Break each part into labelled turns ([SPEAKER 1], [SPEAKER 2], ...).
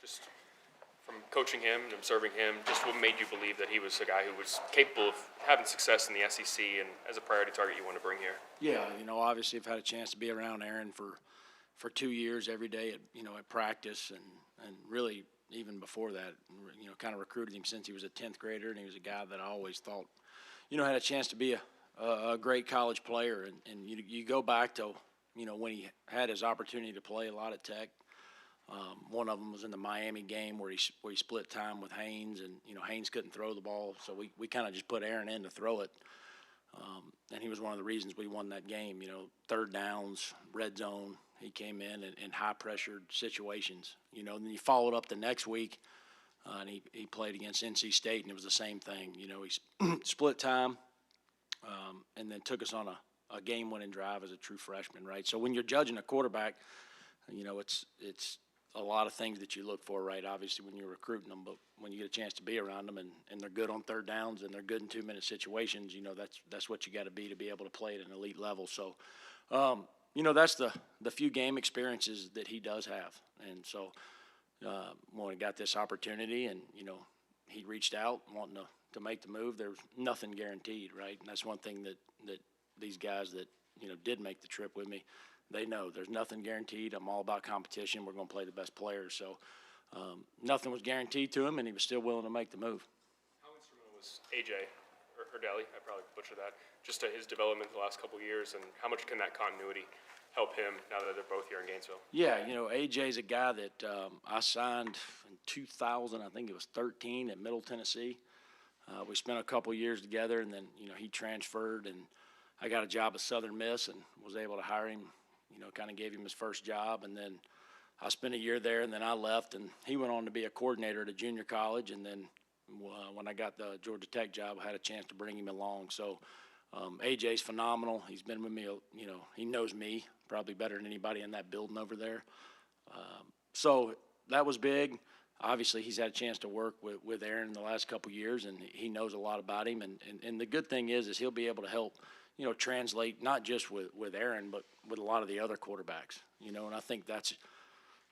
[SPEAKER 1] Just from coaching him and observing him, just what made you believe that he was a guy who was capable of having success in the SEC and as a priority target you want to bring here?
[SPEAKER 2] Yeah, obviously I've had a chance to be around Aaron for 2 years every day at practice and really even before that, kind of recruited him since he was a 10th grader, and he was a guy that I always thought, had a chance to be a great college player. And you go back to, when he had his opportunity to play a lot at Tech. One of them was in the Miami game where he split time with Haynes, and Haynes couldn't throw the ball, so we kind of just put Aaron in to throw it. And he was one of the reasons we won that game. Third downs, red zone, he came in high-pressured situations. And then he followed up the next week, and he played against NC State, and it was the same thing. He split time and then took us on a game-winning drive as a true freshman, right? So when you're judging a quarterback, it's a lot of things that you look for, right? Obviously, when you're recruiting them, but when you get a chance to be around them and they're good on third downs and they're good in 2-minute situations, that's what you got to be able to play at an elite level. So, that's the few game experiences that he does have. And so when he got this opportunity and, he reached out wanting to make the move, there was nothing guaranteed, right? And that's one thing that these guys that, did make the trip with me, they know there's nothing guaranteed. I'm all about competition. We're going to play the best players. So nothing was guaranteed to him, and he was still willing to make the move.
[SPEAKER 1] How instrumental was A.J. or Deli? I probably butchered that. Just to his development the last couple of years, and how much can that continuity help him now that they're both here in Gainesville?
[SPEAKER 2] Yeah, A.J.'s a guy that I signed in 2000, I think it was 13, at Middle Tennessee. We spent a couple years together, and then, he transferred, and I got a job at Southern Miss and was able to hire him, kind of gave him his first job. And then I spent a year there, and then I left, and he went on to be a coordinator at a junior college. And then when I got the Georgia Tech job, I had a chance to bring him along. So AJ's phenomenal. He's been with me, he knows me probably better than anybody in that building over there. So that was big. Obviously, he's had a chance to work with Aaron the last couple of years, and he knows a lot about him. And the good thing is he'll be able to help, translate not just with Aaron, but with a lot of the other quarterbacks, and I think that's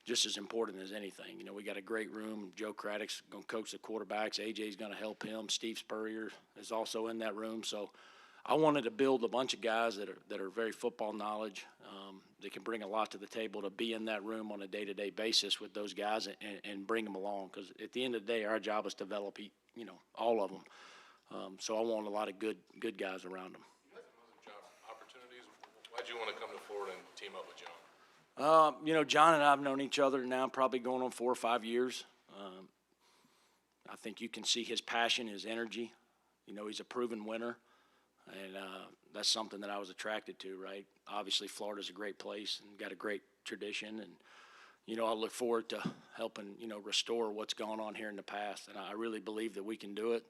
[SPEAKER 2] just as important as anything. We got a great room. Joe Craddock's going to coach the quarterbacks. AJ's going to help him. Steve Spurrier is also in that room. So I wanted to build a bunch of guys that are very football knowledge. They can bring a lot to the table to be in that room on a day-to-day basis with those guys and bring them along. Because at the end of the day, our job is to develop, all of them. So I want a lot of good guys around them.
[SPEAKER 3] Opportunities. Why'd you want to come to Florida and team up with John?
[SPEAKER 2] John and I have known each other now probably going on 4 or 5 years. I think you can see his passion, his energy. He's a proven winner. And that's something that I was attracted to, right? Obviously, Florida's a great place and got a great tradition. And, I look forward to helping, restore what's gone on here in the past. And I really believe that we can do it.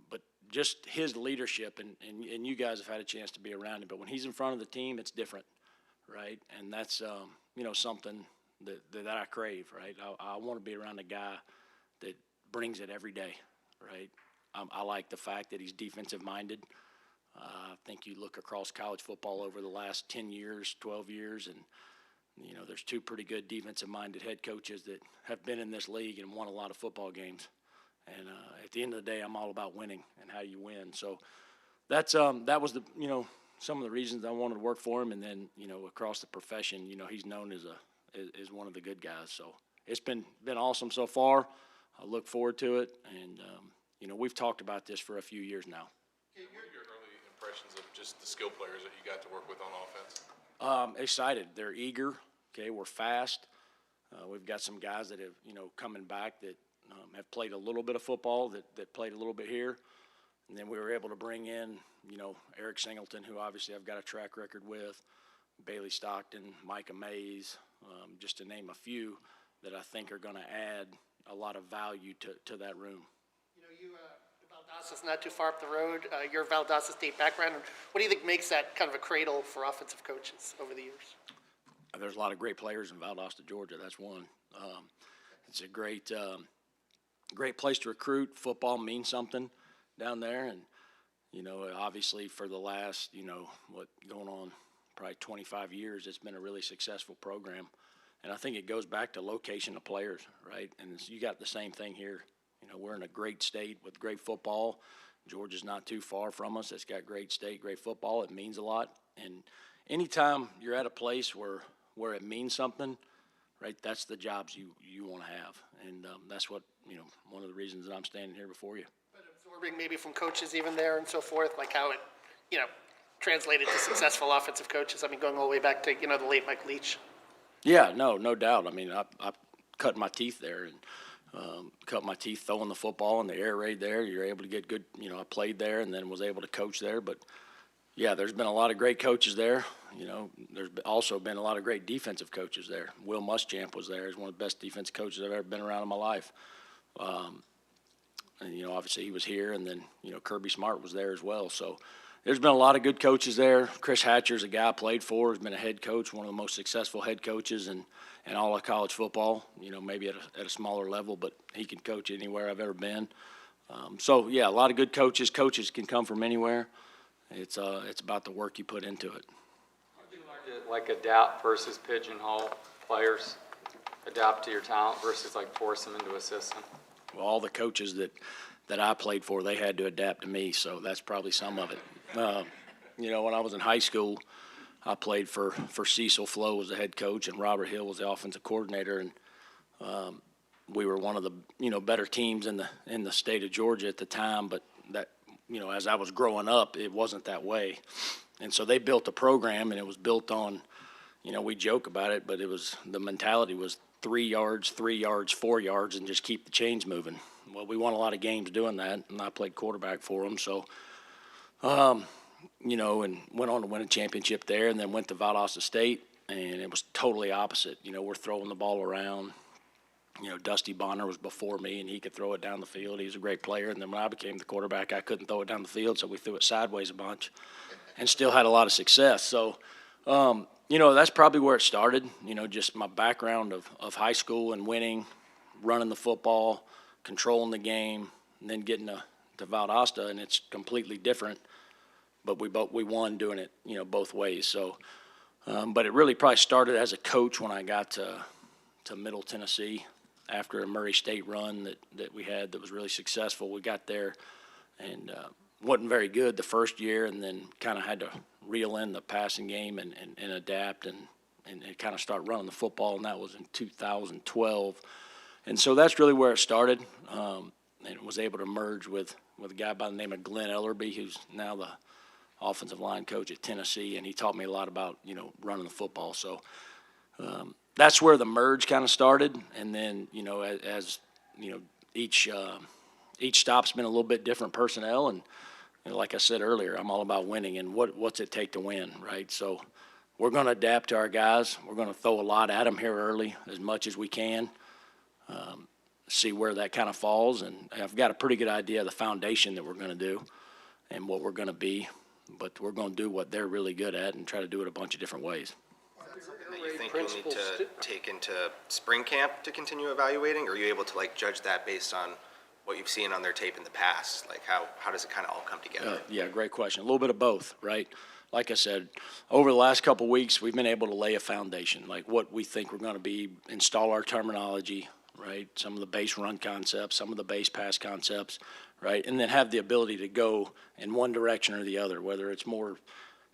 [SPEAKER 2] But just his leadership, and you guys have had a chance to be around him. But when he's in front of the team, it's different, right? And that's, something that I crave, right? I want to be around a guy that brings it every day, right? I like the fact that he's defensive-minded. I think you look across college football over the last 10 years, 12 years, and, there's 2 pretty good defensive-minded head coaches that have been in this league and won a lot of football games. And at the end of the day, I'm all about winning and how you win. So that was the, some of the reasons I wanted to work for him. And then, across the profession, he's known as one of the good guys. So it's been awesome so far. I look forward to it. And, we've talked about this for a few years now.
[SPEAKER 3] What are your early impressions of just the skill players that you got to work with on offense?
[SPEAKER 2] Excited. They're eager. Okay, we're fast. We've got some guys that have, coming back that have played a little bit of football, that played a little bit here. And then we were able to bring in, Eric Singleton, who obviously I've got a track record with, Bailey Stockton, Micah Mays, just to name a few that I think are going to add a lot of value to that room.
[SPEAKER 4] Valdosta is not too far up the road. Your Valdosta State background. What do you think makes that kind of a cradle for offensive coaches over the years?
[SPEAKER 2] There's a lot of great players in Valdosta, Georgia. That's one. It's a great place to recruit. Football means something down there. And, obviously for the last, going on probably 25 years, it's been a really successful program. And I think it goes back to location of players, right? And you got the same thing here. You know, we're in a great state with great football. Georgia's not too far from us. It's got great state, great football. It means a lot. And anytime you're at a place where it means something, right, that's the jobs you want to have. And that's what, you know, one of the reasons that I'm standing here before you.
[SPEAKER 4] But absorbing maybe from coaches even there and so forth, like how it, you know, translated to successful offensive coaches. I mean, going all the way back to, you know, the late Mike Leach.
[SPEAKER 2] Yeah, no doubt. I mean, I cut my teeth there and cut my teeth throwing the football in the air raid there. You're able to get good, you know, I played there and then was able to coach there. But, yeah, there's been a lot of great coaches there. You know, there's also been a lot of great defensive coaches there. Will Muschamp was there. He's one of the best defensive coaches I've ever been around in my life. And, you know, obviously he was here, and then, you know, Kirby Smart was there as well. So there's been a lot of good coaches there. Chris Hatcher's a guy I played for, has been a head coach, one of the most successful head coaches in all of college football, you know, maybe at a smaller level, but he can coach anywhere I've ever been. So, yeah, a lot of good coaches. Coaches can come from anywhere. It's about the work you put into it.
[SPEAKER 5] Like adapt versus pigeonhole players, adapt to your talent versus like force them into a system?
[SPEAKER 2] Well, all the coaches that I played for, they had to adapt to me, so that's probably some of it. You know, when I was in high school, I played for Cecil Flo as the head coach, and Robert Hill was the offensive coordinator, and we were one of the, you know, better teams in the state of Georgia at the time, but that, you know, as I was growing up, it wasn't that way. And so they built a program, and it was built on, you know, we joke about it, but the mentality was 3 yards, 4 yards, and just keep the chains moving. Well, we won a lot of games doing that, and I played quarterback for them. So, you know, and went on to win a championship there, and then went to Valdosta State, and it was totally opposite. You know, we're throwing the ball around. You know, Dusty Bonner was before me, and he could throw it down the field. He was a great player. And then when I became the quarterback, I couldn't throw it down the field, so we threw it sideways a bunch and still had a lot of success. So, you know, that's probably where it started, you know, just my background of high school and winning, running the football, controlling the game, and then getting to Valdosta, and it's completely different. But we won doing it, you know, both ways. So, but it really probably started as a coach when I got to Middle Tennessee after a Murray State run that we had that was really successful. We got there and wasn't very good the first year, and then kind of had to reel in the passing game and adapt and kind of start running the football, and that was in 2012. And so that's really where it started, and was able to merge with a guy by the name of Glenn Ellerby, who's now the offensive line coach at Tennessee, and he taught me a lot about, you know, running the football. So that's where the merge kind of started, and then, you know, as you know, each stop's been a little bit different personnel, and you know, like I said earlier, I'm all about winning and what's it take to win, right? So we're going to adapt to our guys. We're going to throw a lot at them here early, as much as we can, see where that kind of falls, and I've got a pretty good idea of the foundation that we're going to do and what we're going to be, but we're going to do what they're really good at and try to do it a bunch of different ways.
[SPEAKER 6] That you think you'll need to take into spring camp to continue evaluating, or are you able to like judge that based on what you've seen on their tape in the past? Like how does it kind of all come together?
[SPEAKER 2] Yeah, great question. A little bit of both, right? Like I said, over the last couple of weeks, we've been able to lay a foundation, like what we think we're going to be, install our terminology, right? Some of the base run concepts, some of the base pass concepts, right? And then have the ability to go in one direction or the other, whether it's more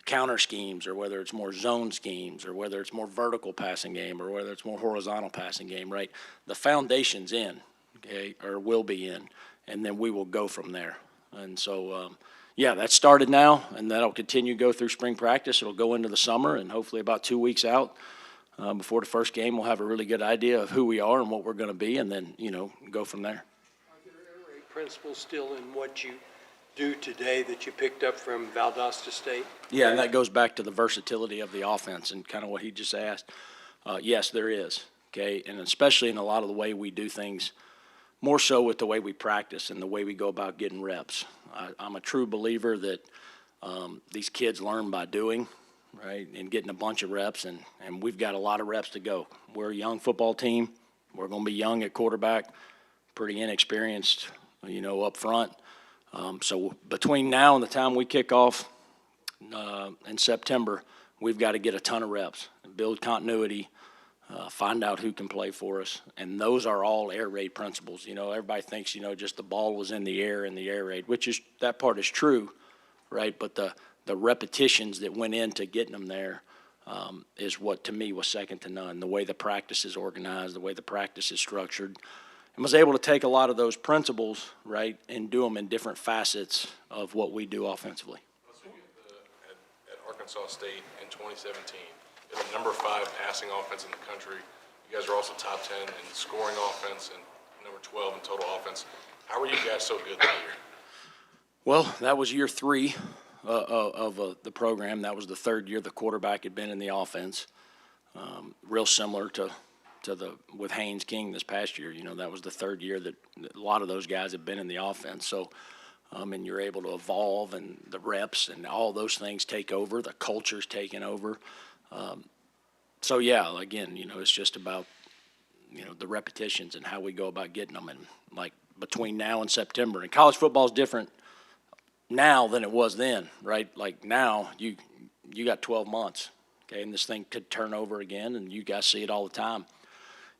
[SPEAKER 2] counter schemes or whether it's more zone schemes or whether it's more vertical passing game or whether it's more horizontal passing game, right? The foundation's in, okay, or will be in, and then we will go from there. And so, yeah, that started now, and that'll continue to go through spring practice. It'll go into the summer, and hopefully about 2 weeks out before the first game, we'll have a really good idea of who we are and what we're going to be, and then, you know, go from there.
[SPEAKER 7] Are there air raid principles still in what you do today that you picked up from Valdosta State?
[SPEAKER 2] Yeah, and that goes back to the versatility of the offense and kind of what he just asked. Yes, there is, okay, and especially in a lot of the way we do things, more so with the way we practice and the way we go about getting reps. I'm a true believer that these kids learn by doing, right, and getting a bunch of reps, and we've got a lot of reps to go. We're a young football team. We're going to be young at quarterback, pretty inexperienced, you know, up front. So between now and the time we kick off in September, we've got to get a ton of reps and build continuity, find out who can play for us. And those are all air raid principles. You know, everybody thinks, you know, just the ball was in the air raid, which is, that part is true, right? But the repetitions that went into getting them there is what, to me, was second to none. The way the practice is organized, the way the practice is structured, and was able to take a lot of those principles, right, and do them in different facets of what we do offensively.
[SPEAKER 3] At Arkansas State in 2017, you had the number 5 passing offense in the country. You guys are also top 10 in scoring offense and number 12 in total offense. How were you guys so good that year?
[SPEAKER 2] Well, that was year 3 of the program. That was the 3rd year the quarterback had been in the offense. Real similar to with Haynes King this past year. You know, that was the 3rd year that a lot of those guys have been in the offense. So, and you're able to evolve, and the reps and all those things take over. The culture's taken over. So yeah, again, you know, it's just about, you know, the repetitions and how we go about getting them. And like between now and September, and college football is different now than it was then, right? Like now you got 12 months, okay, and this thing could turn over again, and you guys see it all the time.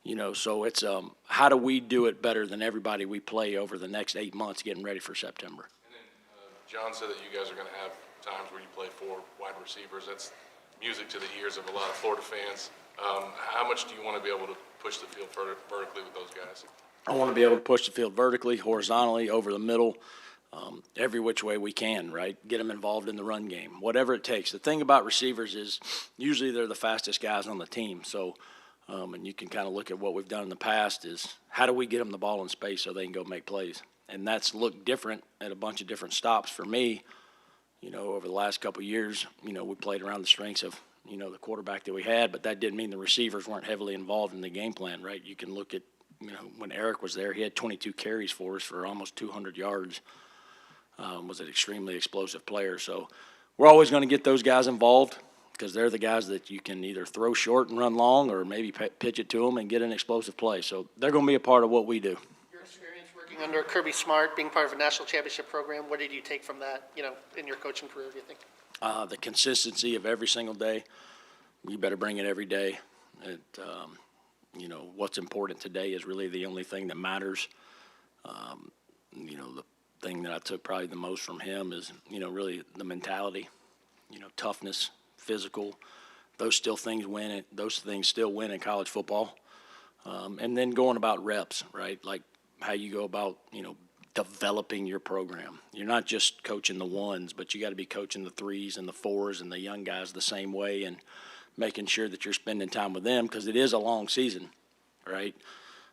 [SPEAKER 2] You know, so it's how do we do it better than everybody we play over the next 8 months getting ready for September?
[SPEAKER 3] And then John said that you guys are going to have times where you play 4 wide receivers. That's music to the ears of a lot of Florida fans. How much do you want to be able to push the field vertically with those guys?
[SPEAKER 2] I want to be able to push the field vertically, horizontally, over the middle, every which way we can, right? Get them involved in the run game, whatever it takes. The thing about receivers is usually they're the fastest guys on the team. So, and you can kind of look at what we've done in the past is how do we get them the ball in space so they can go make plays? And that's looked different at a bunch of different stops for me. You know, over the last couple of years, you know, we played around the strengths of, you know, the quarterback that we had, but that didn't mean the receivers weren't heavily involved in the game plan, right? You can look at, you know, when Eric was there, he had 22 carries for us for almost 200 yards. Was an extremely explosive player. So we're always going to get those guys involved because they're the guys that you can either throw short and run long or maybe pitch it to them and get an explosive play. So they're going to be a part of what we do.
[SPEAKER 4] Your experience working under Kirby Smart, being part of a national championship program, what did you take from that, you know, in your coaching career, do you think?
[SPEAKER 2] The consistency of every single day. You better bring it every day. You know, what's important today is really the only thing that matters. You know, the thing that I took probably the most from him is, you know, really the mentality, you know, toughness, physical. Those things still win in college football. And then going about reps, right? Like how you go about, you know, developing your program. You're not just coaching the ones, but you got to be coaching the 3s and the 4s and the young guys the same way, and making sure that you're spending time with them because it is a long season, right?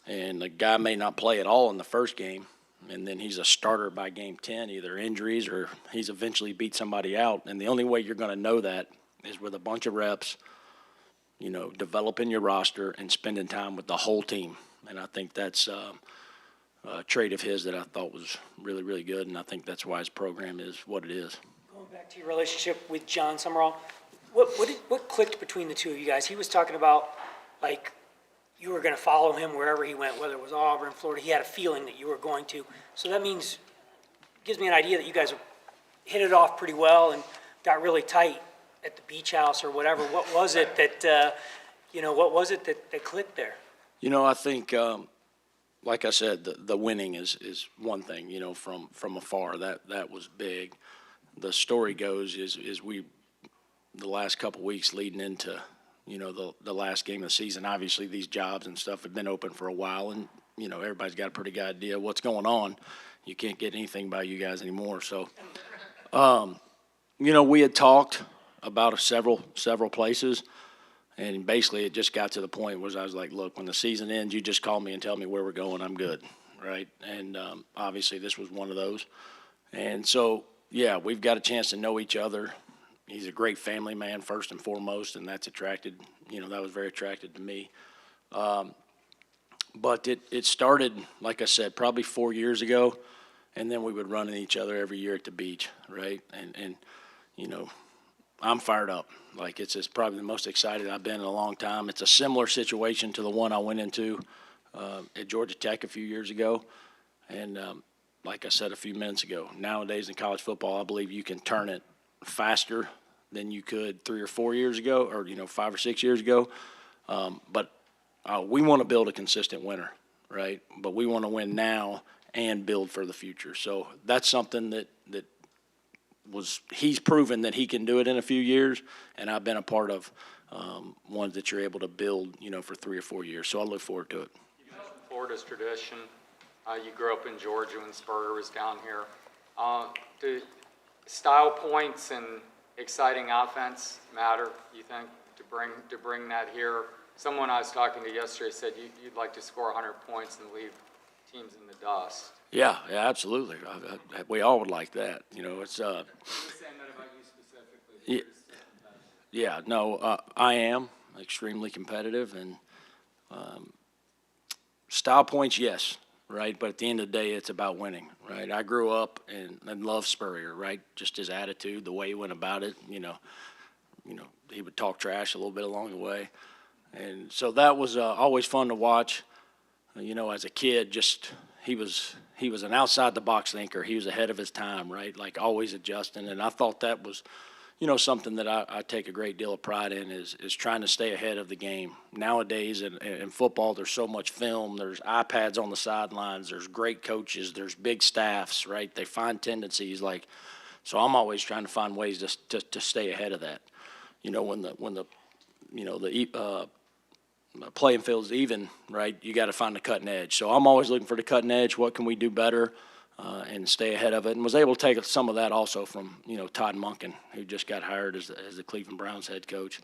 [SPEAKER 2] And the guy may not play at all in the first game, and then he's a starter by game 10, either injuries or he's eventually beat somebody out. And the only way you're going to know that is with a bunch of reps, you know, developing your roster and spending time with the whole team. And I think that's a trait of his that I thought was really, really good, and I think that's why his program is what it is.
[SPEAKER 8] Going back to your relationship with John Summerall, what clicked between the two of you guys? He was talking about, like, you were going to follow him wherever he went, whether it was Auburn, Florida. He had a feeling that you were going to. So that means, gives me an idea that you guys hit it off pretty well and got really tight at the beach house or whatever. What was it that, what was it that clicked there? You know,
[SPEAKER 2] I think, like I said, the winning is one thing, you know, from afar. That was big. The story goes is we, the last couple weeks leading into, you know, the last game of the season, obviously these jobs and stuff have been open for a while, and, you know, everybody's got a pretty good idea of what's going on. You can't get anything by you guys anymore. So, you know, we had talked about several places, and basically it just got to the point where I was like, look, when the season ends, you just call me and tell me where we're going. I'm good, right? And obviously this was one of those. And so, yeah, we've got a chance to know each other. He's a great family man, first and foremost, and that's attracted, you know, that was very attractive to me. But it started, like I said, probably 4 years ago, and then we would run into each other every year at the beach, right? And you know, I'm fired up. Like, it's probably the most excited I've been in a long time. It's a similar situation to the one I went into at Georgia Tech a few years ago. And like I said a few minutes ago, nowadays in college football, I believe you can turn it faster than you could 3 or 4 years ago, or, you know, 5 or 6 years ago. But we want to build a consistent winner, right? But we want to win now and build for the future. So that's something that he's proven that he can do it in a few years, and I've been a part of ones that you're able to build, for 3 or 4 years. So I look forward to it.
[SPEAKER 5] Florida's tradition, you grew up in Georgia when Spurrier was down here. Do style points and exciting offense matter, you think, to bring that here? Someone I was talking to yesterday said you'd like to score 100 points and leave teams in the dust.
[SPEAKER 2] Yeah, absolutely. We all would like that. It's
[SPEAKER 5] I'm just saying that about you specifically.
[SPEAKER 2] yeah, no, I am extremely competitive, and style points, yes, right? But at the end of the day, it's about winning, right? I grew up and loved Spurrier, right? Just his attitude, the way he went about it, he would talk trash a little bit along the way. And so that was always fun to watch. As a kid, he was an outside the box thinker. He was ahead of his time, right? Like always adjusting. And I thought that was, something that I take a great deal of pride in is trying to stay ahead of the game. Nowadays in football, there's so much film. There's iPads on the sidelines. There's great coaches. There's big staffs, right? They find tendencies so I'm always trying to find ways to stay ahead of that. When the playing field's even, right, you got to find the cutting edge. So I'm always looking for the cutting edge. What can we do better and stay ahead of it? And was able to take some of that also from, Todd Monken, who just got hired as the Cleveland Browns head coach.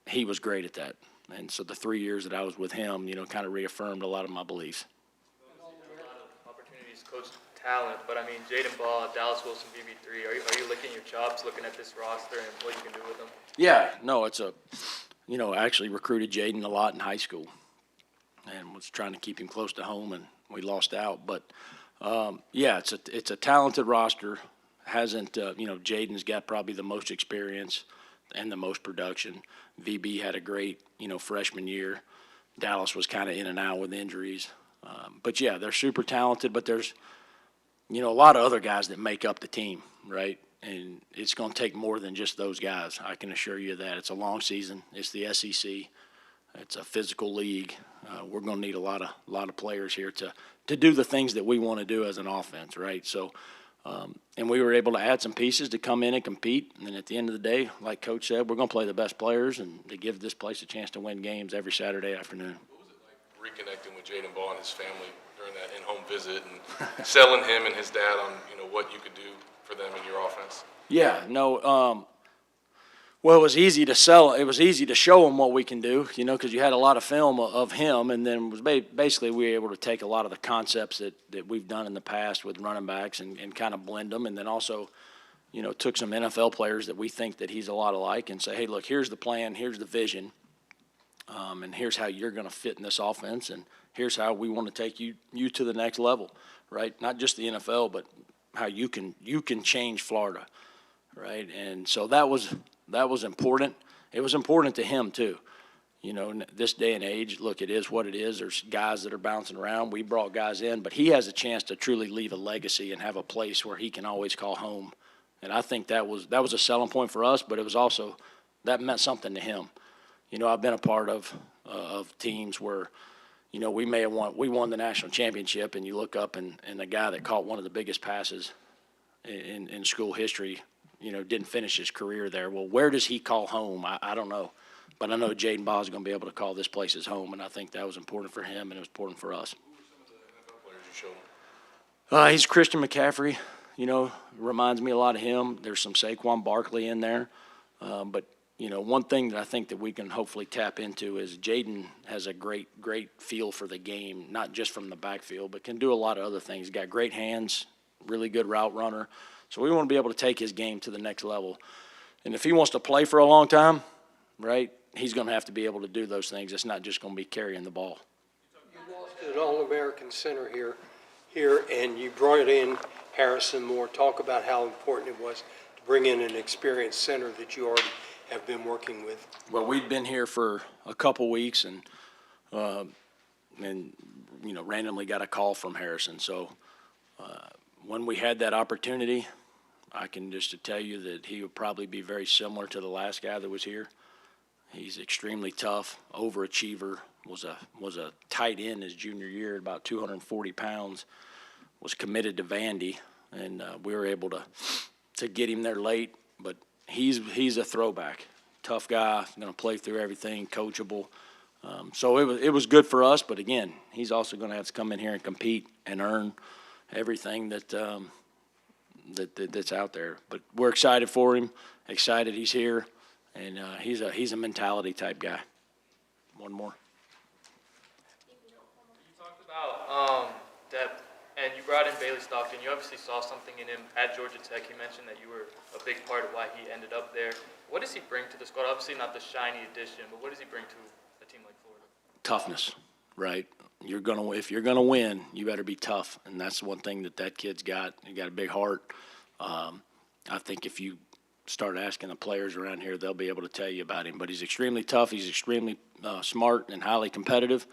[SPEAKER 2] He was great at that. And so the 3 years that I was with him, kind of reaffirmed a lot of my beliefs.
[SPEAKER 9] A lot of opportunities, coach talent, but I mean, Jaden Ball, Dallas Wilson, BB3, are you licking your chops looking at this roster and what you can do with them? Yeah,
[SPEAKER 2] no, I actually recruited Jaden a lot in high school and was trying to keep him close to home, and we lost out. But, it's a talented roster. Jaden's got probably the most experience and the most production. VB had a great, freshman year. Dallas was kind of in and out with injuries. But, they're super talented, but there's, a lot of other guys that make up the team, right? And it's going to take more than just those guys. I can assure you that. It's a long season. It's the SEC. It's a physical league. We're going to need a lot of players here to do the things that we want to do as an offense, right? So, and we were able to add some pieces to come in and compete. And at the end of the day, like Coach said, we're going to play the best players and to give this place a chance to win games every Saturday afternoon.
[SPEAKER 3] What was it like reconnecting with Jaden Ball and his family during that in-home visit and selling him and his dad on, what you could do for them in your offense?
[SPEAKER 2] Yeah, no, well, it was easy to sell. It was easy to show them what we can do, because you had a lot of film of him, and then was basically we were able to take a lot of the concepts that we've done in the past with running backs and kind of blend them, and then also, took some NFL players that we think that he's a lot alike and say, hey, look, here's the plan, here's the vision, and here's how you're going to fit in this offense, and here's how we want to take you to the next level, right? Not just the NFL, but how you can change Florida, right? And so that was important. It was important to him too. In this day and age, look, it is what it is. There's guys that are bouncing around. We brought guys in, but he has a chance to truly leave a legacy and have a place where he can always call home. And I think that was a selling point for us, but it was also that meant something to him. I've been a part of teams where, we won the national championship, and you look up and the guy that caught one of the biggest passes in school history, didn't finish his career there. Well, where does he call home? I don't know. But I know Jaden Ball is going to be able to call this place his home, and I think that was important for him and it was important for us.
[SPEAKER 3] Who were some of the NFL players you showed him?
[SPEAKER 2] He's Christian McCaffrey, reminds me a lot of him. There's some Saquon Barkley in there. But one thing that I think that we can hopefully tap into is Jaden has a great feel for the game, not just from the backfield, but can do a lot of other things. He's got great hands, really good route runner. So we want to be able to take his game to the next level. And if he wants to play for a long time, right, he's going to have to be able to do those things. It's not just going to be carrying the ball.
[SPEAKER 7] You lost an All-American center here, and you brought in Harrison Moore. Talk about how important it was to bring in an experienced center that you already have been working with.
[SPEAKER 2] Well, we'd been here for a couple weeks and randomly got a call from Harrison. So when we had that opportunity, I can just tell you that he would probably be very similar to the last guy that was here. He's extremely tough, overachiever, was a tight end his junior year, about 240 pounds, was committed to Vandy, and we were able to get him there late, but he's a throwback. Tough guy, going to play through everything, coachable. So it was good for us, but again, he's also going to have to come in here and compete and earn everything that's out there. But we're excited for him, excited he's here, and he's a mentality type guy. One more.
[SPEAKER 9] You talked about depth, and you brought in Bailey Stockton. You obviously saw something in him at Georgia Tech. You mentioned that you were a big part of why he ended up there. What does he bring to the squad? Obviously not the shiny addition, but what does he bring to a team like Florida?
[SPEAKER 2] Toughness, right? If you're gonna win, you better be tough, and that's one thing that kid's got. He got a big heart. I think if you start asking the players around here, they'll be able to tell you about him. But he's extremely tough. He's extremely smart and highly competitive,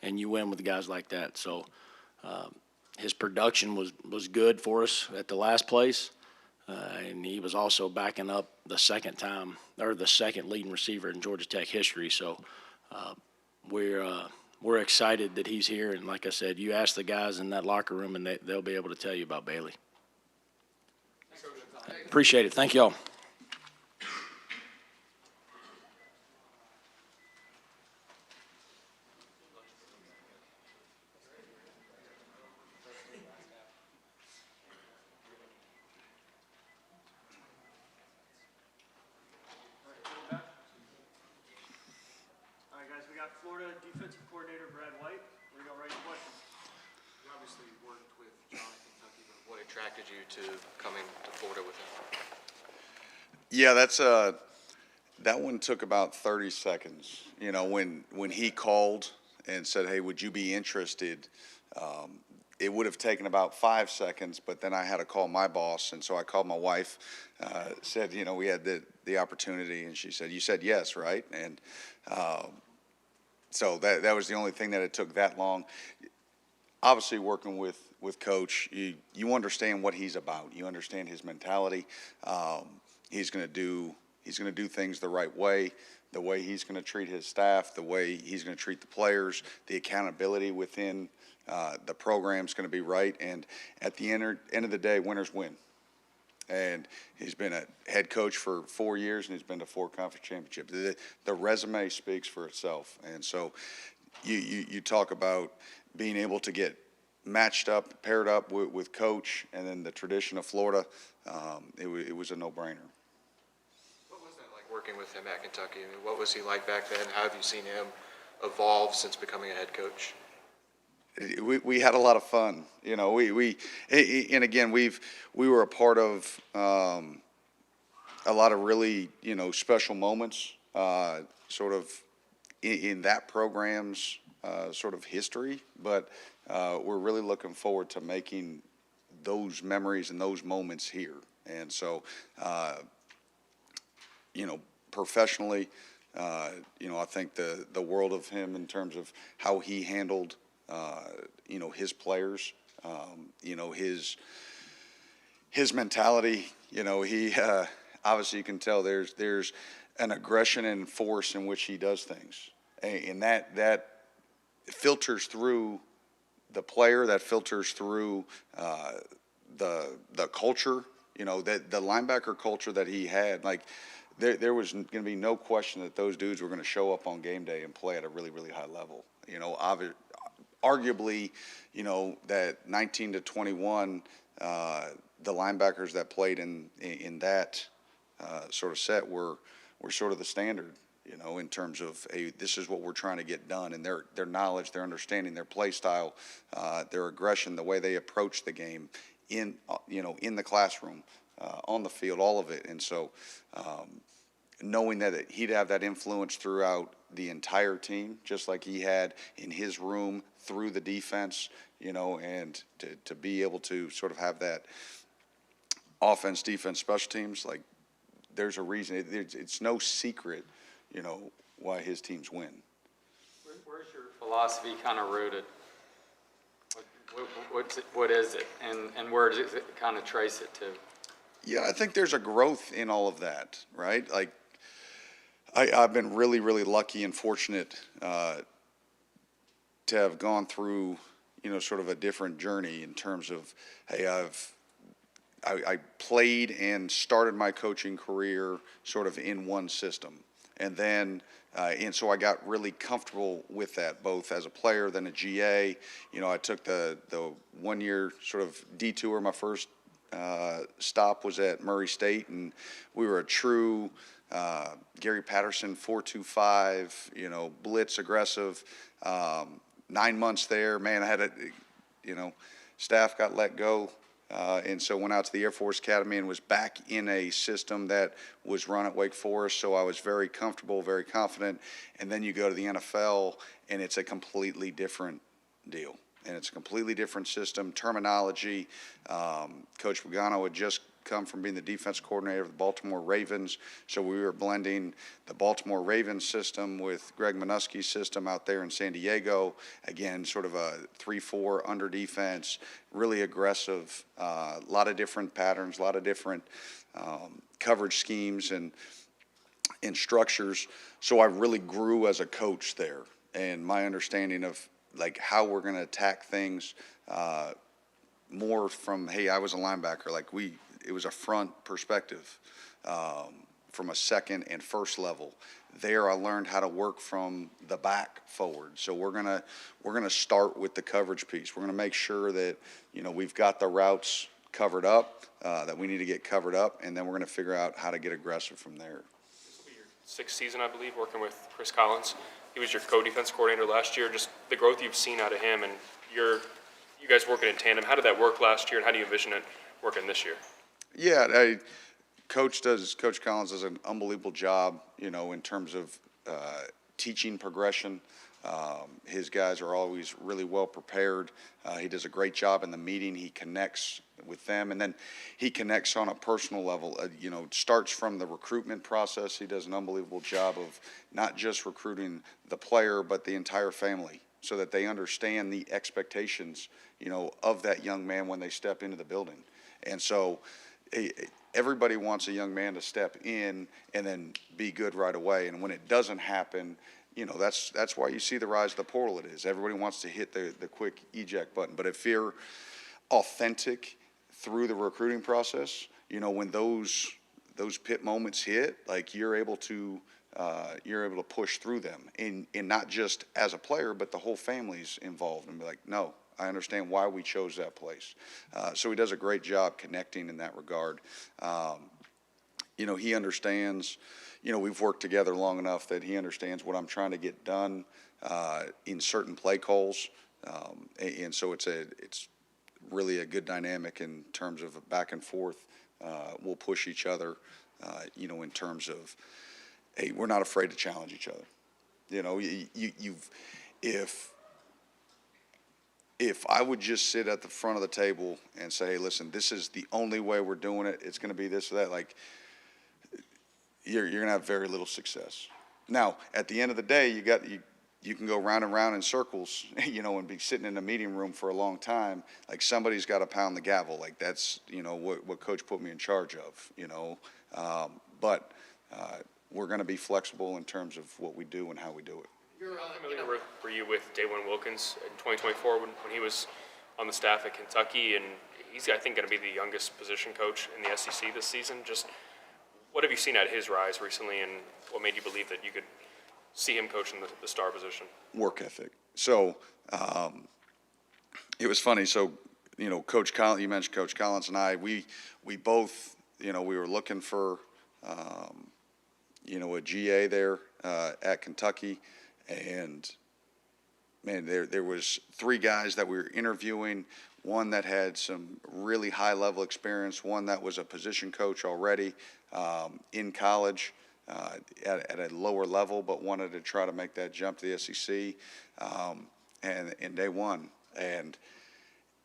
[SPEAKER 2] and you win with guys like that. So his production was good for us at the last place, and he was also backing up the second leading receiver in Georgia Tech history. So we're excited that he's here, and like I said, you ask the guys in that locker room, and they'll be able to tell you about Bailey. Appreciate it. Thank y'all.
[SPEAKER 10] All right, guys, we got Florida defensive coordinator Brad White. We're going to write your questions.
[SPEAKER 3] You obviously worked with John in Kentucky, but what attracted you to coming to Florida with him?
[SPEAKER 11] Yeah, that one took about 30 seconds. You know, when he called and said, "Hey, would you be interested?" It would have taken about 5 seconds, but then I had to call my boss, and so I called my wife. Said, you know, we had the opportunity, and she said, "You said yes, right?" And so that was the only thing that it took that long. Obviously, working with Coach, you understand what he's about. You understand his mentality. He's going to do things the right way, the way he's going to treat his staff, the way he's going to treat the players, the accountability within the program's going to be right. And at the end of the day, winners win. And he's been a head coach for 4 years, and he's been to 4 conference championships. The resume speaks for itself. And so you talk about being able to get matched up, paired up with Coach, and then the tradition of Florida, it was a no-brainer.
[SPEAKER 3] What was that like working with him at Kentucky? I mean, what was he like back then? How have you seen him evolve since becoming a head coach?
[SPEAKER 11] We had a lot of fun, you know. And again, we were a part of a lot of really, you know, special moments, sort of in that program's sort of history. But we're really looking forward to making those memories and those moments here. And so, you know, professionally, you know, I think the world of him in terms of how he handled, you know, his players, you know, his mentality. You know, he obviously you can tell there's an aggression and force in which he does things, and that filters through the player, that filters through the culture. You know, that the linebacker culture that he had, like there was going to be no question that those dudes were going to show up on game day and play at a really, really high level. You know, arguably, you know, that 19 to 21, the linebackers that played in that sort of set were sort of the standard, you know, in terms of, hey, this is what we're trying to get done, and their knowledge, their understanding, their play style, their aggression, the way they approach the game in the classroom, on the field, all of it. And so knowing that he'd have that influence throughout the entire team, just like he had in his room through the defense, you know, and to be able to sort of have that offense, defense, special teams, like there's a reason. It's no secret, you know, why his teams win.
[SPEAKER 5] Where's your philosophy kind of rooted? What is it, and where does it kind of trace it to?
[SPEAKER 11] Yeah, I think there's a growth in all of that, right? Like, I've been really, really lucky and fortunate to have gone through, sort of a different journey in terms of, hey, I played and started my coaching career sort of in one system. And then, and so I got really comfortable with that, both as a player, then a GA. I took the 1 year sort of detour. My first stop was at Murray State, and we were a true Gary Patterson 4-2-5, blitz aggressive. 9 months there, man, I had staff got let go. And so went out to the Air Force Academy and was back in a system that was run at Wake Forest. So I was very comfortable, very confident. And then you go to the NFL and it's a completely different deal. And it's a completely different system, terminology. Coach Pagano had just come from being the defense coordinator of the Baltimore Ravens. So we were blending the Baltimore Ravens system with Greg Minuski's system out there in San Diego. Again, sort of a 3-4 under defense, really aggressive, a lot of different patterns, a lot of different coverage schemes and structures. So I really grew as a coach there, and my understanding of like how we're going to attack things more from, hey, I was a linebacker, it was a front perspective from a second and first level. There I learned how to work from the back forward. So we're gonna start with the coverage piece. We're gonna make sure that we've got the routes covered up that we need to get covered up, and then we're gonna figure out how to get aggressive from there.
[SPEAKER 1] This will be your sixth season, I believe, working with Chris Collins. He was your co-defense coordinator last year. Just the growth you've seen out of him, and you guys working in tandem. How did that work last year, and how do you envision it working this year?
[SPEAKER 11] Yeah, Coach Collins does an unbelievable job, in terms of teaching progression. His guys are always really well prepared. He does a great job in the meeting. He connects with them, and then he connects on a personal level. It starts from the recruitment process. He does an unbelievable job of not just recruiting the player, but the entire family, so that they understand the expectations, of that young man when they step into the building. And so everybody wants a young man to step in and then be good right away. And when it doesn't happen, that's why you see the rise of the portal. It is. Everybody wants to hit the quick eject button. But if you're authentic through the recruiting process, when those pit moments hit, you're able to push through them, and not just as a player, but the whole family's involved and be like, no, I understand why we chose that place. So he does a great job connecting in that regard. He understands, we've worked together long enough that he understands what I'm trying to get done in certain play calls. And so it's really a good dynamic in terms of a back and forth. We'll push each other, in terms of, hey, we're not afraid to challenge each other. If I would just sit at the front of the table and say, hey, listen, this is the only way we're doing it, it's going to be this or that, you're going to have very little success. Now, at the end of the day, you can go round and round in circles, and be sitting in a meeting room for a long time. Somebody's got to pound the gavel. That's, what Coach put me in charge of, but we're going to be flexible in terms of what we do and how we do it.
[SPEAKER 1] How familiar were you with Daywin Wilkins in 2024 when he was on the staff at Kentucky? And he's, I think, going to be the youngest position coach in the SEC this season. Just what have you seen at his rise recently, and what made you believe that you could see him coaching the star position?
[SPEAKER 11] Work ethic. So it was funny. So, Coach Collins, you mentioned Coach Collins and I, we both, we were looking for, a GA there at Kentucky. And, man, there was 3 guys that we were interviewing, one that had some really high-level experience, one that was a position coach already in college at a lower level, but wanted to try to make that jump to the SEC, and they won. And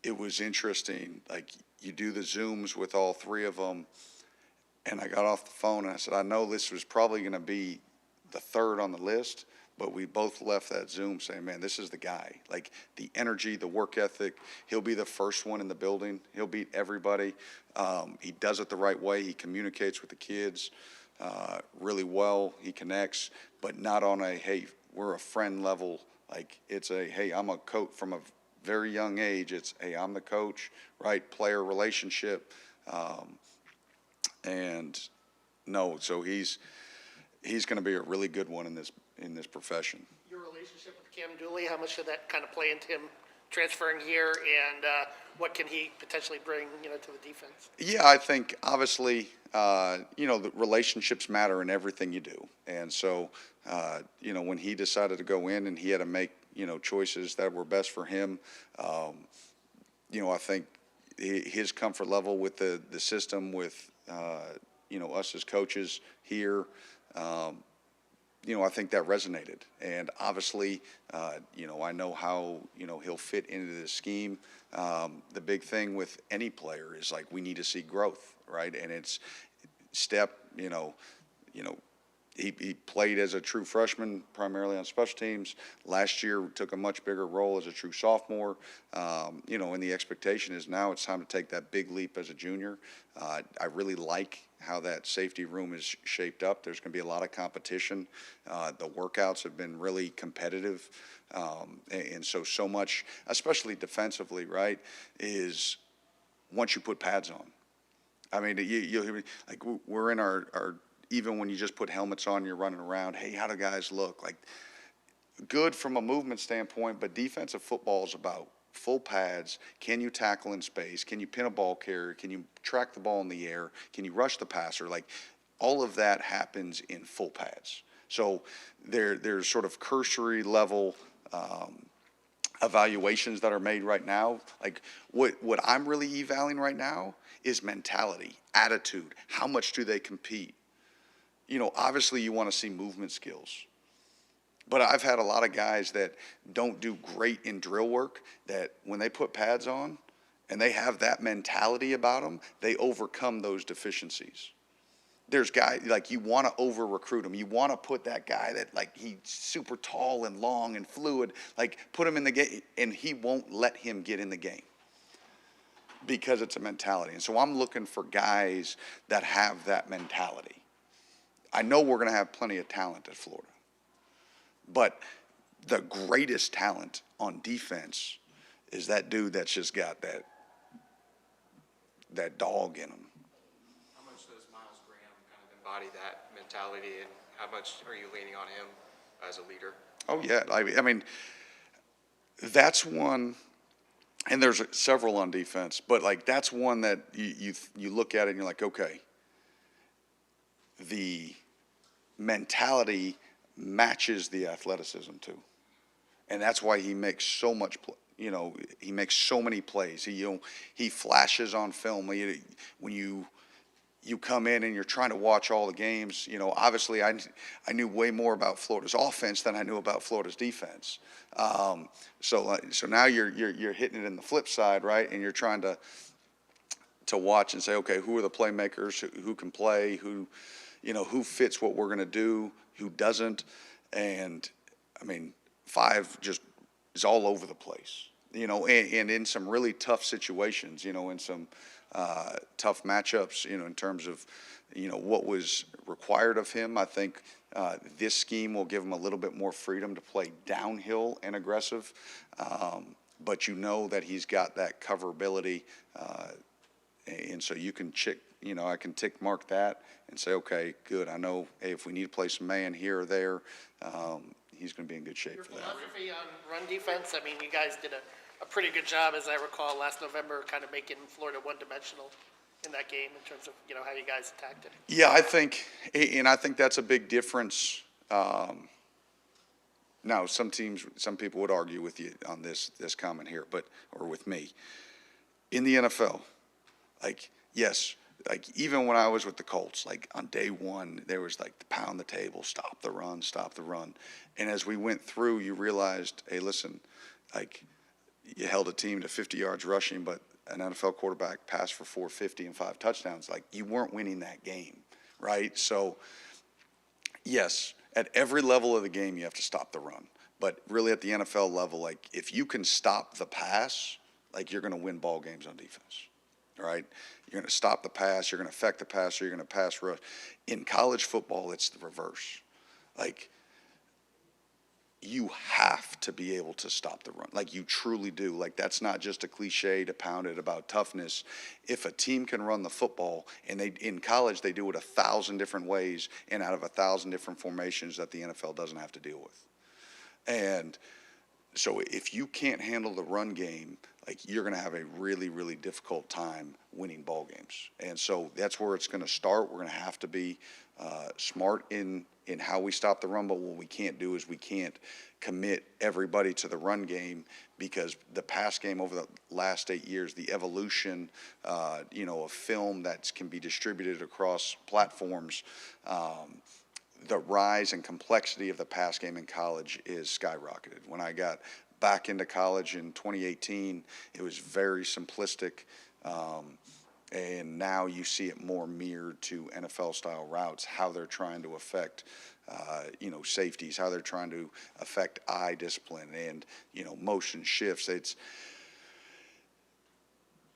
[SPEAKER 11] it was interesting. You do the Zooms with all 3 of them, and I got off the phone, and I said, I know this was probably going to be the 3rd on the list, but we both left that Zoom saying, man, this is the guy. The energy, the work ethic, he'll be the first one in the building. He'll beat everybody. He does it the right way. He communicates with the kids. really well. He connects, but not on a, hey, we're a friend level. Like, it's a, hey, I'm a coach from a very young age. It's, hey, I'm the coach, right? Player relationship. And no, so he's going to be a really good one in this profession.
[SPEAKER 4] Your relationship with Cam Dooley, how much did that kind of play into him transferring here, and what can he potentially bring, to the defense?
[SPEAKER 11] Yeah, I think obviously, the relationships matter in everything you do. And so, when he decided to go in and he had to make, choices that were best for him, I think his comfort level with the system, with, us as coaches here, I think that resonated. And obviously, I know how, he'll fit into the scheme. The big thing with any player is like, we need to see growth, right? And it's step, he played as a true freshman, primarily on special teams. Last year, took a much bigger role as a true sophomore. And the expectation is now it's time to take that big leap as a junior. I really like how that safety room is shaped up. There's going to be a lot of competition. The workouts have been really competitive. And so much, especially defensively, right, is once you put pads on. I mean, you'll hear me, like, we're in our even when you just put helmets on, you're running around, hey, how do guys look? Like, good from a movement standpoint, but defensive football is about full pads. Can you tackle in space? Can you pin a ball carrier? Can you track the ball in the air? Can you rush the passer? Like, all of that happens in full pads. So there's sort of cursory level evaluations that are made right now. Like, what I'm really evaluating right now is mentality, attitude. How much do they compete? Obviously you want to see movement skills. But I've had a lot of guys that don't do great in drill work, that when they put pads on and they have that mentality about them, they overcome those deficiencies. There's guys, like, you want to over-recruit them. You want to put that guy that, like, he's super tall and long and fluid, like, put him in the game, and he won't let him get in the game because it's a mentality. And so I'm looking for guys that have that mentality. I know we're going to have plenty of talent at Florida, but the greatest talent on defense is that dude that's just got that dog in him.
[SPEAKER 6] How much does Miles Graham kind of embody that mentality, and how much are you leaning on him as a leader?
[SPEAKER 11] Oh, yeah. I mean, that's one, and there's several on defense, but, like, that's one that you look at it and you're like, okay, the mentality matches the athleticism too. And that's why he makes so much, he makes so many plays. He flashes on film. When you come in and you're trying to watch all the games, obviously I knew way more about Florida's offense than I knew about Florida's defense. So now you're hitting it in the flip side, right? And you're trying to watch and say, okay, who are the playmakers, who can play, who fits what we're going to do, who doesn't. And, I mean, 5 just is all over the place, and in some really tough situations, in some tough matchups, in terms of, what was required of him. I think this scheme will give him a little bit more freedom to play downhill and aggressive. But that he's got that coverability, and so you can I can tick mark that and say, okay, good. I know, hey, if we need to play some man here or there, he's going to be in good shape
[SPEAKER 4] Your
[SPEAKER 11] for that.
[SPEAKER 4] philosophy on run defense, I mean, you guys did a pretty good job, as I recall, last November, kind of making Florida one-dimensional in that game in terms of, how you guys attacked it.
[SPEAKER 11] Yeah, I think that's a big difference. Now, some people would argue with you on this comment here, or with me. In the NFL, like, yes, like, even when I was with the Colts, like, on day one, there was, like, the pound the table, stop the run. And as we went through, you realized, hey, listen, like, you held a team to 50 yards rushing, but an NFL quarterback passed for 450 and 5 touchdowns. Like, you weren't winning that game, right? So, yes, at every level of the game, you have to stop the run. But really at the NFL level, like, if you can stop the pass, like, you're going to win ball games on defense. all right? You're going to stop the pass, you're going to affect the passer, you're going to pass rush. In college football, it's the reverse. Like, you have to be able to stop the run. Like, you truly do. Like, that's not just a cliche to pound it about toughness. If a team can run the football, and in college they do it 1,000 different ways and out of 1,000 different formations that the NFL doesn't have to deal with. And so if you can't handle the run game, like, you're going to have a really, really difficult time winning ball games. And so that's where it's going to start. We're going to have to be smart in how we stop the run, but what we can't do is we can't commit everybody to the run game, because the pass game over the last 8 years, the evolution, of film that can be distributed across platforms, the rise and complexity of the pass game in college is skyrocketed. When I got back into college in 2018, it was very simplistic. And now you see it more mirrored to NFL-style routes, how they're trying to affect, safeties, how they're trying to affect eye discipline and, motion shifts.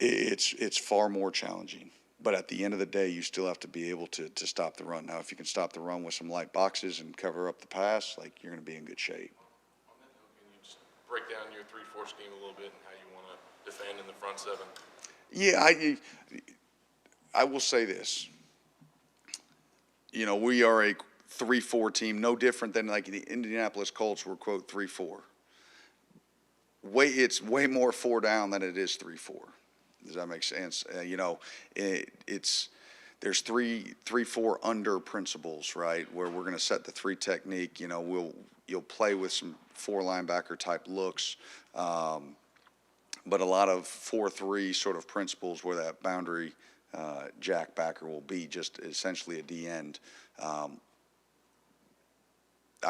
[SPEAKER 11] It's far more challenging. But at the end of the day, you still have to be able to stop the run. Now, if you can stop the run with some light boxes and cover up the pass, like, you're going to be in good shape.
[SPEAKER 3] On that note, can you just break down your 3-4 scheme a little bit and how you want to defend in the front seven?
[SPEAKER 11] Yeah, I will say this. We are a 3-4 team, no different than like the Indianapolis Colts were, quote, 3-4. It's way more 4 down than it is 3-4. Does that make sense? There's 3-4 under principles, right? Where we're going to set the 3 technique. You'll play with some 4 linebacker type looks, but a lot of 4-3 sort of principles where that boundary jack backer will be just essentially a D end. I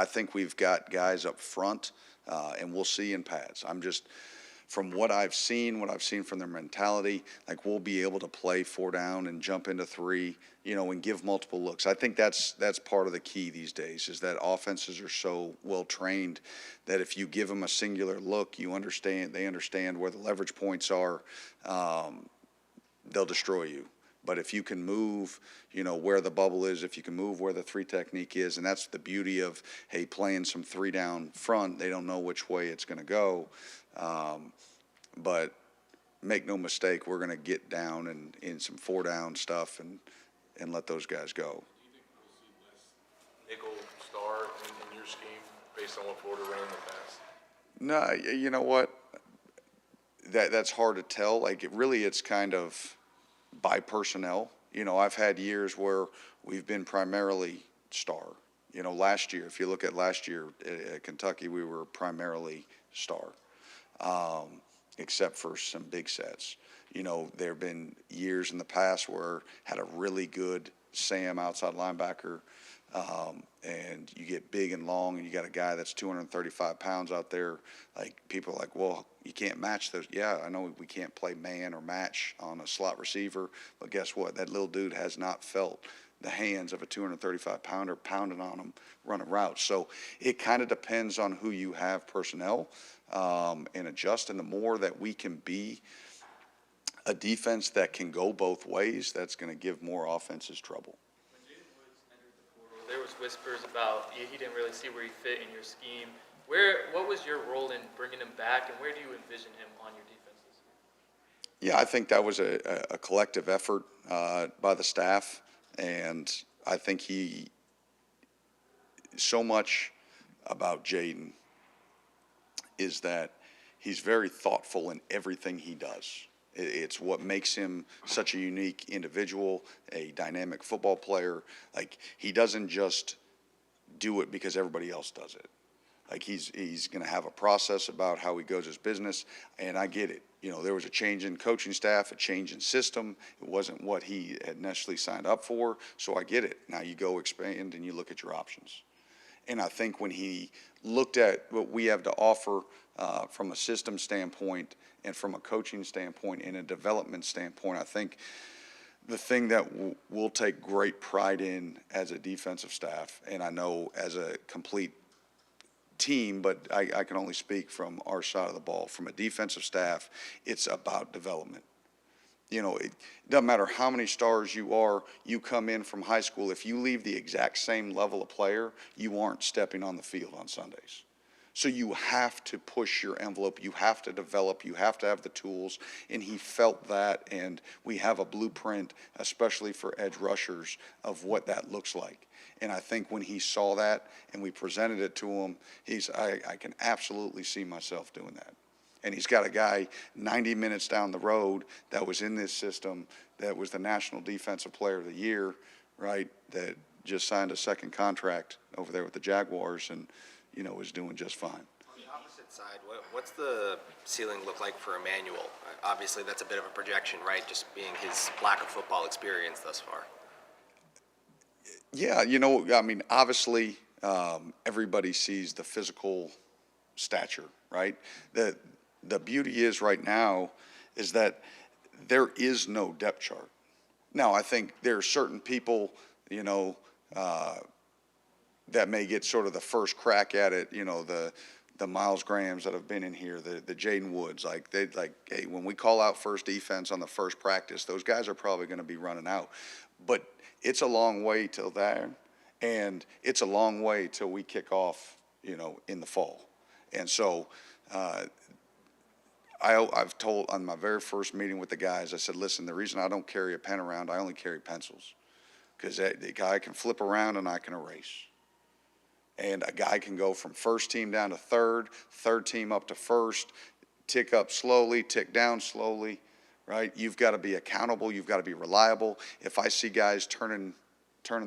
[SPEAKER 11] think we've got guys up front, and we'll see in pads. From what I've seen from their mentality, like, we'll be able to play 4 down and jump into 3, and give multiple looks. I think that's part of the key these days, is that offenses are so well trained that if you give them a singular look, they understand where the leverage points are, they'll destroy you. But if you can move, where the bubble is, if you can move where the 3 technique is, and that's the beauty of, playing some 3 down front, they don't know which way it's going to go. But make no mistake, we're going to get down and in some 4 down stuff and let those guys go.
[SPEAKER 3] Do you think we'll see less nickel star in your scheme based on what Florida ran in the past?
[SPEAKER 11] No, you know what? That's hard to tell. Like, it's kind of by personnel. I've had years where we've been primarily star. Last year, if you look at last year at Kentucky, we were primarily star, except for some big sets. There have been years in the past where had a really good Sam outside linebacker, and you get big and long, and you got a guy that's 235 pounds out there. Like, people are like, well, you can't match those. Yeah, I know we can't play man or match on a slot receiver, but guess what? That little dude has not felt the hands of a 235-pounder pounding on him running routes. So it kind of depends on who you have personnel, and adjust. And the more that we can be a defense that can go both ways, that's going to give more offenses trouble.
[SPEAKER 9] When Jaden Woods entered the portal, there was whispers about he didn't really see where he fit in your scheme. What was your role in bringing him back, and where do you envision him on your defenses?
[SPEAKER 11] Yeah, I think that was a collective effort by the staff, and I think so much about Jaden is that he's very thoughtful in everything he does. It's what makes him such a unique individual, a dynamic football player. Like, he doesn't just do it because everybody else does it. Like, he's going to have a process about how he goes his business, and I get it. There was a change in coaching staff, a change in system. It wasn't what he had necessarily signed up for, so I get it. Now you go expand and you look at your options. And I think when he looked at what we have to offer from a system standpoint and from a coaching standpoint and a development standpoint, I think the thing that we'll take great pride in as a defensive staff, and I know as a complete team, but I can only speak from our side of the ball. From a defensive staff, it's about development. You know, it doesn't matter how many stars you are, you come in from high school, if you leave the exact same level of player, you aren't stepping on the field on Sundays. So you have to push your envelope, you have to develop, you have to have the tools, and he felt that, and we have a blueprint, especially for edge rushers, of what that looks like. And I think when he saw that and we presented it to him, I can absolutely see myself doing that. And he's got a guy 90 minutes down the road that was in this system, that was the National Defensive Player of the Year, right, that just signed a second contract over there with the Jaguars and, you know, is doing just fine.
[SPEAKER 6] On the opposite side, what's the ceiling look like for Emanuel? Obviously, that's a bit of a projection, right, just being his lack of football experience thus far.
[SPEAKER 11] Yeah, you know, I mean, obviously, everybody sees the physical stature, right? The beauty is right now is that there is no depth chart. Now, I think there are certain people, you know, that may get sort of the first crack at it, you know, the Miles Grahams that have been in here, the Jaden Woods, hey, when we call out first defense on the first practice, those guys are probably going to be running out. But it's a long way till there, and it's a long way till we kick off, you know, in the fall. And so I've told on my very first meeting with the guys, I said, listen, the reason I don't carry a pen around, I only carry pencils, because the guy can flip around and I can erase. And a guy can go from first team down to third team up to first, tick up slowly, tick down slowly, right? You've got to be accountable. You've got to be reliable. If I see guys turning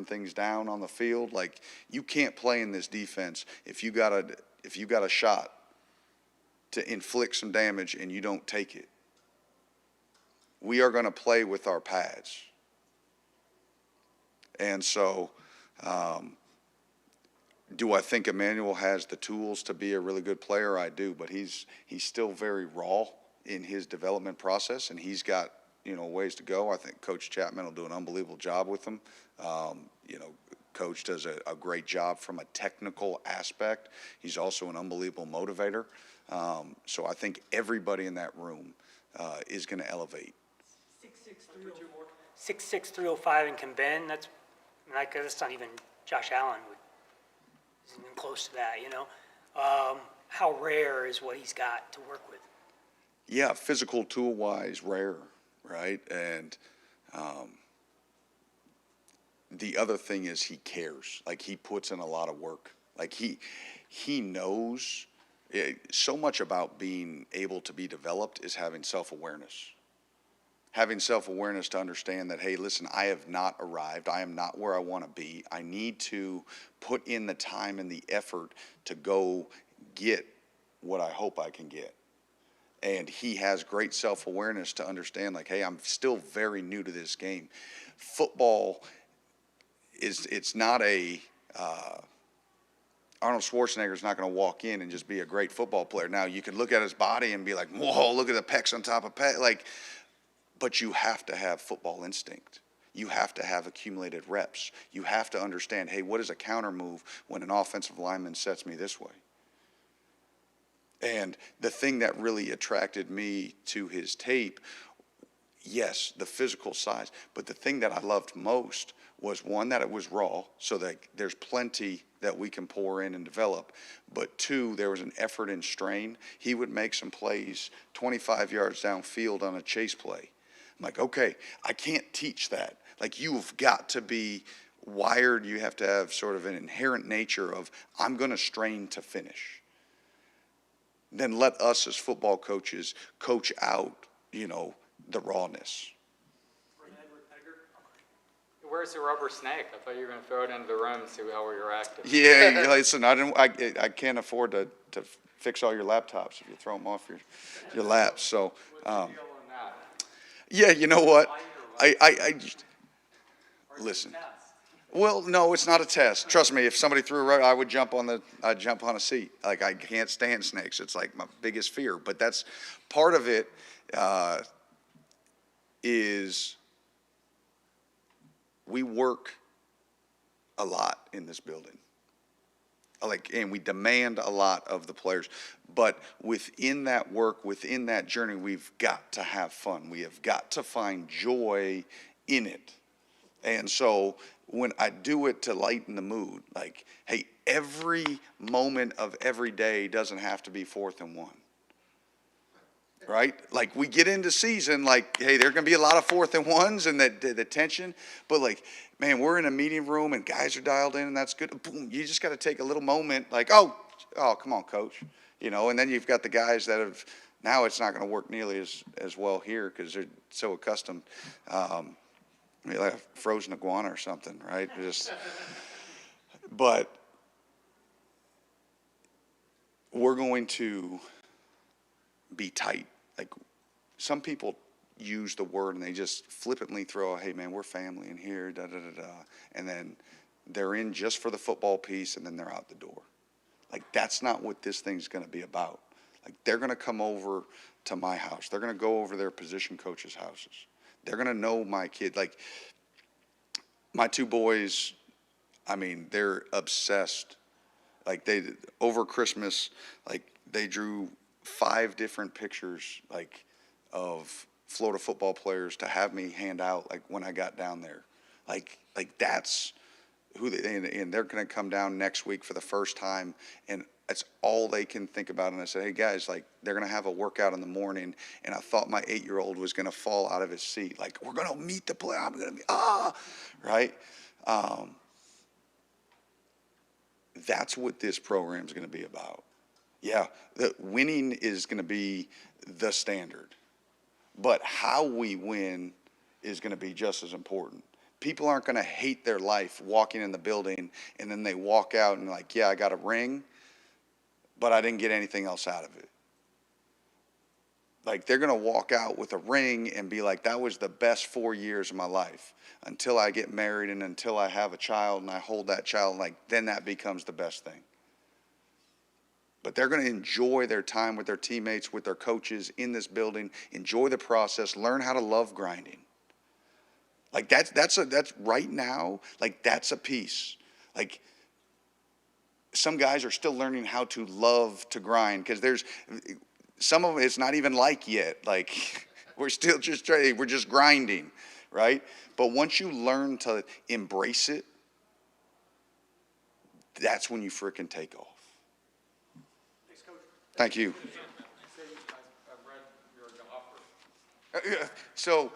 [SPEAKER 11] things down on the field, like, you can't play in this defense if you got a shot to inflict some damage and you don't take it. We are going to play with our pads. And so, do I think Emanuel has the tools to be a really good player? I do, but he's still very raw in his development process, and he's got, you know, ways to go. I think Coach Chapman will do an unbelievable job with him. You know, Coach does a great job from a technical aspect. He's also an unbelievable motivator. So I think everybody in that room is going to elevate.
[SPEAKER 8] 6'6", 305 and can bend. That's not even Josh Allen isn't even close to that, you know. How rare is what he's got to work with?
[SPEAKER 11] Yeah, physical tool-wise, rare, right? And the other thing is he cares. Like, he puts in a lot of work. Like, he knows so much about being able to be developed is having self-awareness. Having self-awareness to understand that, hey, listen, I have not arrived. I am not where I want to be. I need to put in the time and the effort to go get what I hope I can get. And he has great self-awareness to understand, like, hey, I'm still very new to this game. Football it's not a Arnold Schwarzenegger's not going to walk in and just be a great football player. Now, you can look at his body and be like, whoa, look at the pecs on top of pecs. Like, but you have to have football instinct. You have to have accumulated reps. You have to understand, hey, what is a counter move when an offensive lineman sets me this way? And the thing that really attracted me to his tape, yes, the physical size, but the thing that I loved most was, one, that it was raw, so that there's plenty that we can pour in and develop. But two, there was an effort and strain. He would make some plays 25 yards downfield on a chase play. I'm like, okay, I can't teach that. Like, you've got to be wired. You have to have sort of an inherent nature of, I'm going to strain to finish. Then let us as football coaches coach out, you know, the rawness.
[SPEAKER 5] Where's the rubber snake? I thought you were going to throw it into the room and see how we were acting.
[SPEAKER 11] Yeah, listen, I can't afford to fix all your laptops if you throw them off your laps. So, yeah, you know what? I just, listen. Well, no, it's not a test. Trust me, if somebody threw a rubber, I'd jump on a seat. Like, I can't stand snakes. It's like my biggest fear. But that's part of it. Is we work a lot in this building. Like, and we demand a lot of the players. But within that work, within that journey, we've got to have fun. We have got to find joy in it. And so when I do it to lighten the mood, like, hey, every moment of every day doesn't have to be 4th and 1. Right? Like, we get into season, like, hey, there are going to be a lot of 4th and 1s and the tension, but like, man, we're in a meeting room and guys are dialed in and that's good. Boom, you just got to take a little moment, like, oh, come on, coach. You know, and then you've got the guys that have, now it's not going to work nearly as well here because they're so accustomed. Like a frozen iguana or something, right? But we're going to be tight. Like, some people use the word and they just flippantly throw, hey man, we're family in here, da da da da, and then they're in just for the football piece and then they're out the door. Like, that's not what this thing's going to be about. Like, they're going to come over to my house. They're going to go over their position coaches' houses. They're going to know my kid. Like, my 2 boys, I mean, they're obsessed. Like, over Christmas, like, they drew 5 different pictures, like, of Florida football players to have me hand out, like, when I got down there. Like that's who and they're going to come down next week for the first time, and that's all they can think about. And I said, hey guys, like, they're going to have a workout in the morning, and I thought my 8-year-old was going to fall out of his seat. Like, we're going to meet the player. I'm going to be, right? That's what this program is going to be about. Yeah, the winning is going to be the standard, but how we win is going to be just as important. People aren't going to hate their life walking in the building and then they walk out and like, yeah, I got a ring, but I didn't get anything else out of it. Like, they're going to walk out with a ring and be like, that was the best 4 years of my life until I get married and until I have a child and I hold that child, like, then that becomes the best thing. But they're going to enjoy their time with their teammates, with their coaches in this building, enjoy the process, learn how to love grinding. Like, that's right now, like, that's a piece. Like, some guys are still learning how to love to grind because there's some of it's not even like yet. Like, we're still just we're just grinding, right? But once you learn to embrace it, that's when you frickin' take off.
[SPEAKER 10] Thanks, Coach.
[SPEAKER 11] Thank you. So